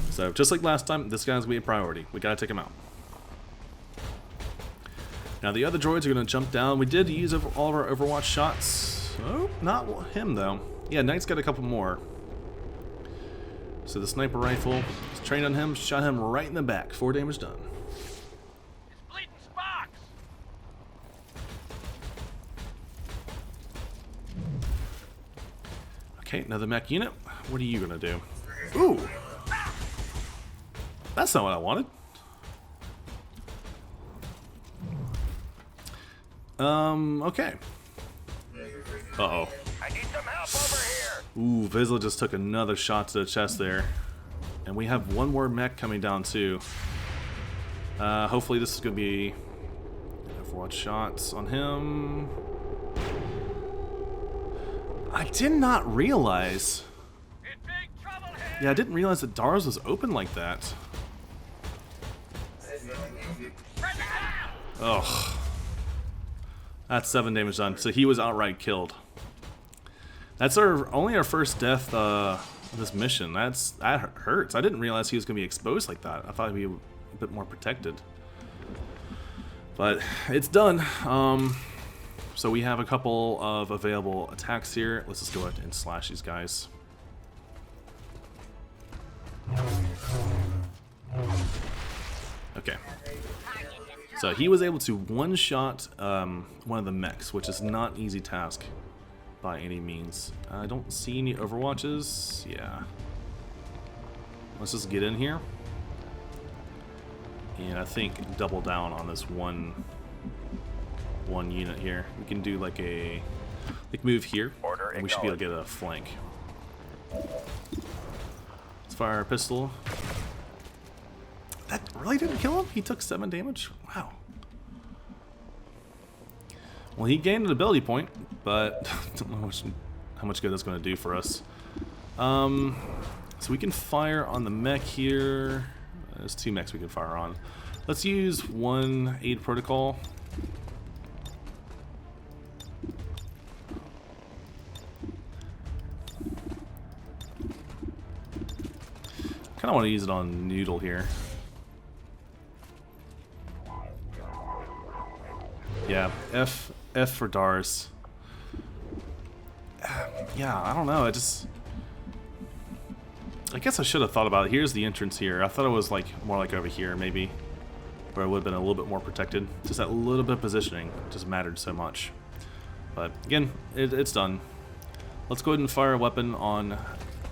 So just like last time, this guy's going to be a priority. We got to take him out. Now the other droids are going to jump down. We did use all of our Overwatch shots. Oh, not him though. Yeah, Knight's got a couple more. So the sniper rifle is trained on him, shot him right in the back. 4 damage done. It's bleeding sparks. Okay, another mech unit. What are you gonna do? Ooh! That's not what I wanted. Okay. Uh-oh. I need some help over here. Ooh, Vizsla just took another shot to the chest there. And we have one more mech coming down too. Hopefully this is gonna be Overwatch shots on him. I did not realize. In big trouble here. Yeah, I didn't realize that Dars was open like that. Ugh. That's 7 damage done. So he was outright killed. That's only our first death of this mission. That hurts. I didn't realize he was going to be exposed like that. I thought he'd be a bit more protected. But it's done. So we have a couple of available attacks here. Let's just go ahead and slash these guys. Okay. So he was able to one-shot one of the mechs, which is not an easy task by any means. I don't see any overwatches. Yeah. Let's just get in here. And I think double down on this one unit here. We can do like a move here, and we should be able to get a flank. Let's fire our pistol. That really didn't kill him? He took 7 damage? Wow. Well, he gained an ability point, but I don't know how much good that's going to do for us. So we can fire on the mech here. There's 2 mechs we can fire on. Let's use one aid protocol. Kind of want to use it on Noodle here. Yeah, F for Dars. Yeah, I don't know. I guess I should have thought about it. Here's the entrance here. I thought it was like more like over here, maybe, where it would have been a little bit more protected. Just that little bit of positioning just mattered so much. But again, it's done. Let's go ahead and fire a weapon on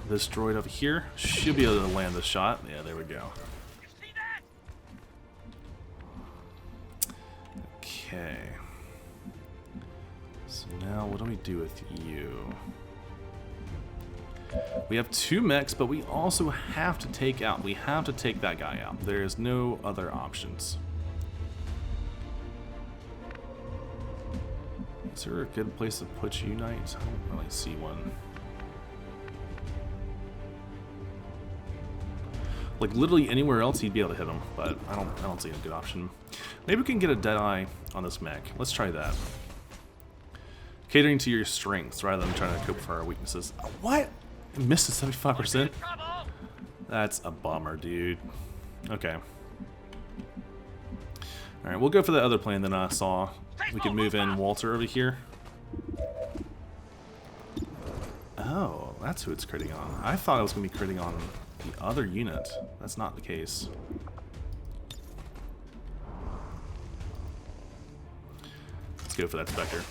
this droid over here. Should be able to land the shot. Yeah, there we go. You see that? Okay. So now what do we do with you? We have 2 mechs, but we also have to take that guy out. There is no other options. Is there a good place to put you, Knight? I don't really see one. Like literally anywhere else he'd be able to hit him, but I don't see a good option. Maybe we can get a dead eye on this mech. Let's try that. Catering to your strengths rather than trying to cope for our weaknesses. What? I missed it 75%? That's a bummer, dude. Okay. Alright, we'll go for the other plan that I saw. We can move in Walter over here. Oh, that's who it's critting on. I thought it was going to be critting on the other unit. That's not the case. Let's go for that Spectre.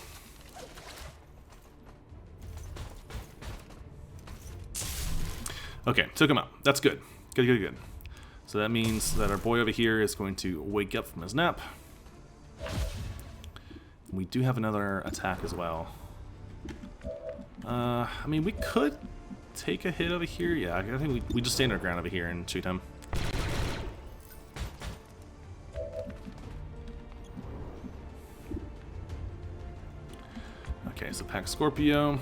Okay, took him out. That's good. Good. So that means that our boy over here is going to wake up from his nap. We do have another attack as well. I mean, we could take a hit over here. Yeah, I think we just stand our ground over here and shoot him. Okay, so pack Scorpio.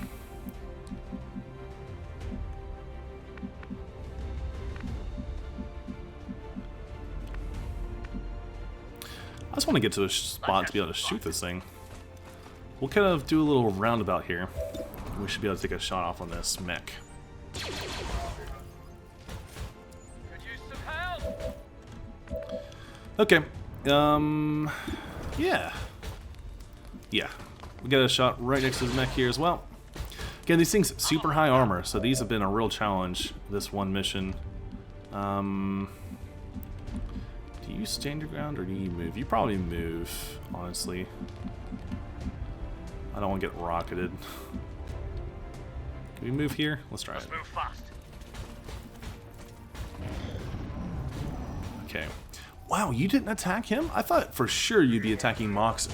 I just want to get to a spot to be able to shoot this thing. We'll kind of do a little roundabout here. We should be able to take a shot off on this mech. Could use some help. Okay. Yeah. Yeah. We got a shot right next to the mech here as well. Again, these things super high armor, so these have been a real challenge this one mission. Do you stand your ground or do you move? You probably move, honestly. I don't want to get rocketed. Can we move here? Let's try it. Move fast. Okay. Wow, you didn't attack him? I thought for sure you'd be attacking Moxon.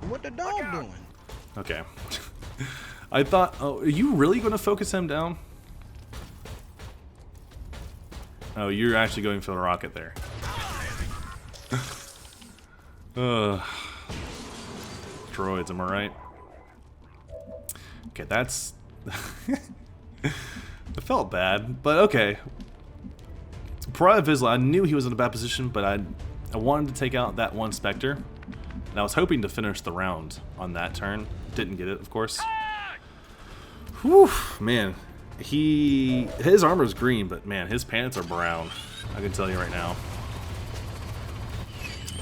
What the dog doing? Okay. I thought, oh, are you really going to focus him down? Oh, you're actually going for the rocket there. Droids, am I right? Okay, that's... It felt bad, but okay. Pariah Vizsla, I knew he was in a bad position, but I wanted to take out that one Spectre. And I was hoping to finish the round on that turn. Didn't get it, of course. Whew, man. His armor's green, but man, his pants are brown. I can tell you right now.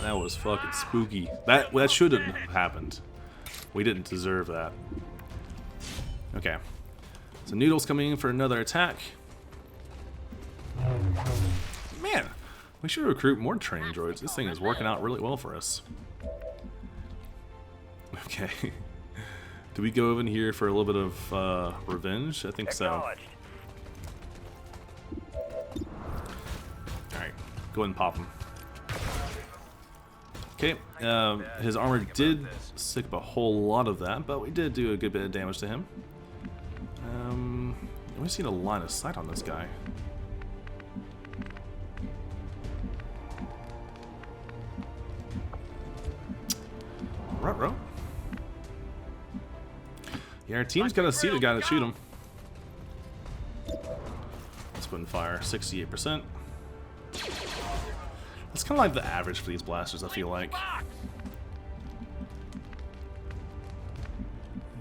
That was fucking spooky. That shouldn't have happened. We didn't deserve that. Okay. So Noodle's coming in for another attack. Man, we should recruit more training droids. This thing is working out really well for us. Okay. Do we go over in here for a little bit of revenge? I think so. Alright, go ahead and pop him. Okay, his armor did stick up a whole lot of that, but we did do a good bit of damage to him. We just need a line of sight on this guy. Ruh-roh. Yeah, our team's got to see the guy to shoot him. Let's put in fire, 68%. It's kind of like the average for these blasters, I feel like.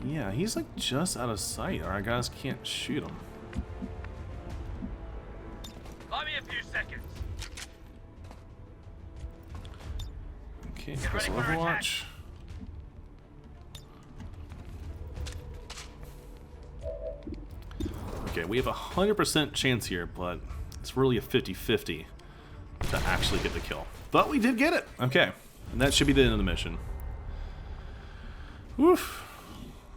Yeah, he's like just out of sight. Our guys can't shoot him. Buy me a few seconds. Okay, press Overwatch. Okay, we have a 100% chance here, but it's really a 50-50 to actually get the kill. But we did get it! Okay, and that should be the end of the mission. Woof.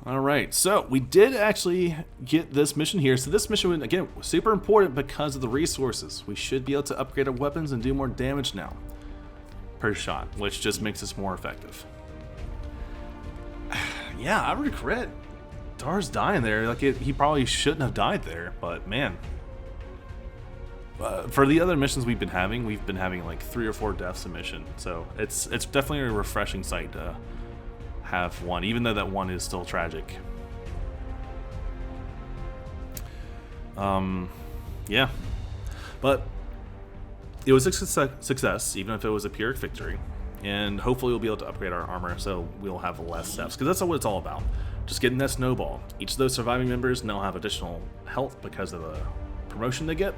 Alright, so we did actually get this mission here. So this mission, again, was super important because of the resources. We should be able to upgrade our weapons and do more damage now per shot, which just makes us more effective. Yeah, I regret Dar's dying there. Like he probably shouldn't have died there, but man. For the other missions we've been having like 3 or 4 deaths a mission. So it's definitely a refreshing sight to have one, even though that one is still tragic. Yeah. But it was a success, even if it was a Pyrrhic victory. And hopefully we'll be able to upgrade our armor so we'll have less deaths, because that's what it's all about. Just getting that snowball. Each of those surviving members now have additional health because of the promotion they get.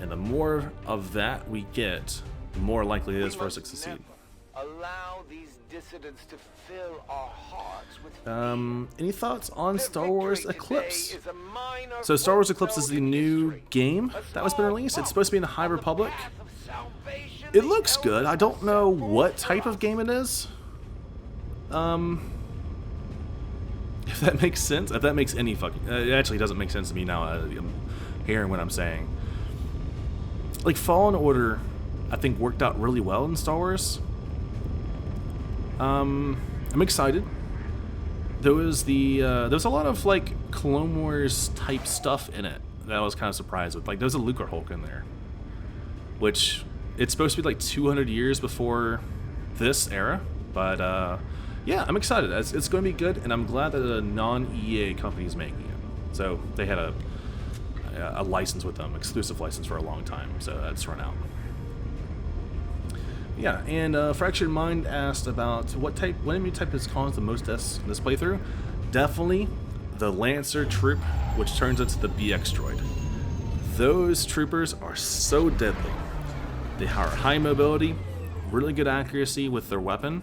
And the more of that we get, the more likely it is for us to succeed. Allow these dissidents to fill our hearts with any thoughts on Star Wars Eclipse? So Star Wars Eclipse is the new game that was been released. It's supposed to be in the High Republic. It looks good. I don't know what type of game it is. If that makes sense. If that makes any fucking... it actually doesn't make sense to me now. I'm hearing what I'm saying. Like, Fallen Order, I think, worked out really well in Star Wars. I'm excited. There was a lot of, like, Clone Wars type stuff in it that I was kind of surprised with. Like, there's a Lucre Hulk in there. Which, it's supposed to be like 200 years before this era. But, yeah, I'm excited. It's going to be good, and I'm glad that a non-EA company is making it. So, they had a license with them, exclusive license for a long time, so that's run out. Yeah, and Fractured Mind asked about what enemy type has caused the most deaths in this playthrough. Definitely the Lancer troop, which turns into the BX droid. Those troopers are so deadly. They have high mobility, really good accuracy with their weapon,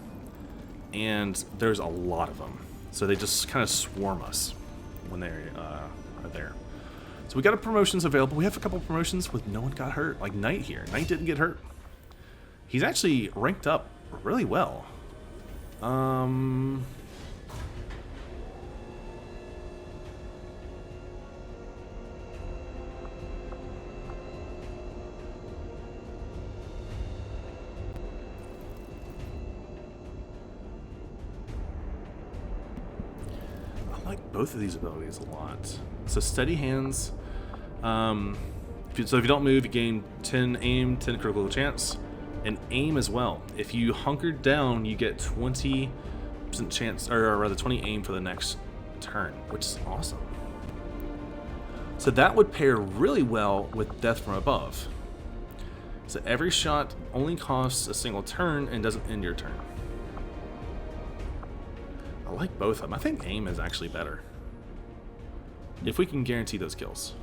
and there's a lot of them. So they just kind of swarm us when they are there. So we got promotions available. We have a couple of promotions with no one got hurt. Like Knight here. Knight didn't get hurt. He's actually ranked up really well. I like both of these abilities a lot. So Steady Hands. So if you don't move, you gain 10 aim, 10 critical chance, and aim as well. If you hunker down, you get 20% chance, or rather 20 aim for the next turn, which is awesome. So that would pair really well with Death from Above. So every shot only costs a single turn and doesn't end your turn. I like both of them. I think aim is actually better. If we can guarantee those kills.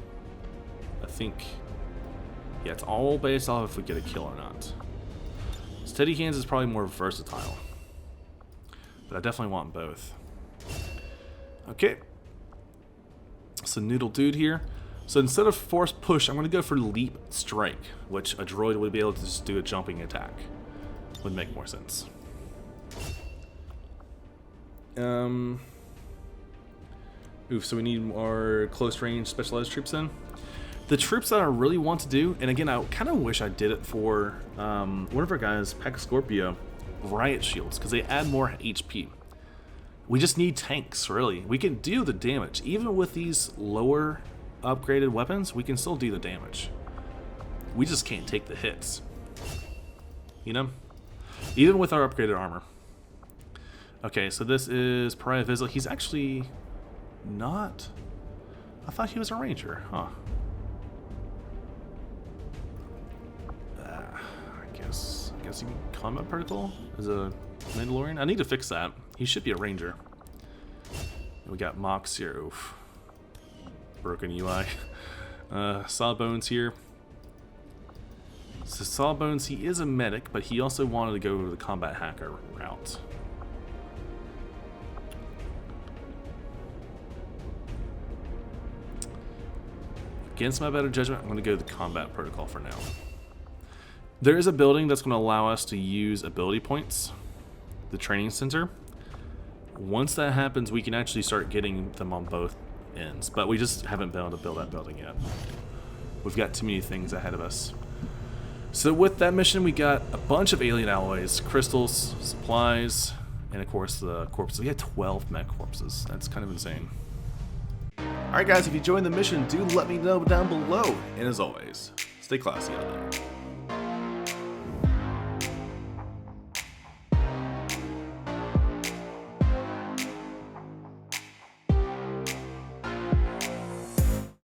I think, yeah, it's all based off if we get a kill or not. Steady hands is probably more versatile. But I definitely want both. Okay. So Noodle Dude here. So instead of force push, I'm going to go for leap strike, which a droid would be able to just do a jumping attack. Would make more sense. Oof, so we need more close range specialized troops in. The troops that I really want to do, and again, I kind of wish I did it for one of our guys, Pack Scorpio, riot shields, because they add more HP. We just need tanks, really. We can do the damage. Even with these lower upgraded weapons, we can still do the damage. We just can't take the hits. You know? Even with our upgraded armor. Okay, so this is Pariah Vizsla. He's actually not... I thought he was a ranger, huh? I guess he can combat protocol as a Mandalorian. I need to fix that. He should be a ranger. We got Mox here. Oof. Broken UI. Sawbones here. So Sawbones, he is a medic, but he also wanted to go the combat hacker route. Against my better judgment, I'm going to go the combat protocol for now. There is a building that's going to allow us to use ability points, the training center. Once that happens, we can actually start getting them on both ends, but we just haven't been able to build that building yet. We've got too many things ahead of us. So with that mission, we got a bunch of alien alloys, crystals, supplies, and of course the corpses. We had 12 mech corpses. That's kind of insane. Alright guys, if you joined the mission, do let me know down below. And as always, stay classy out there.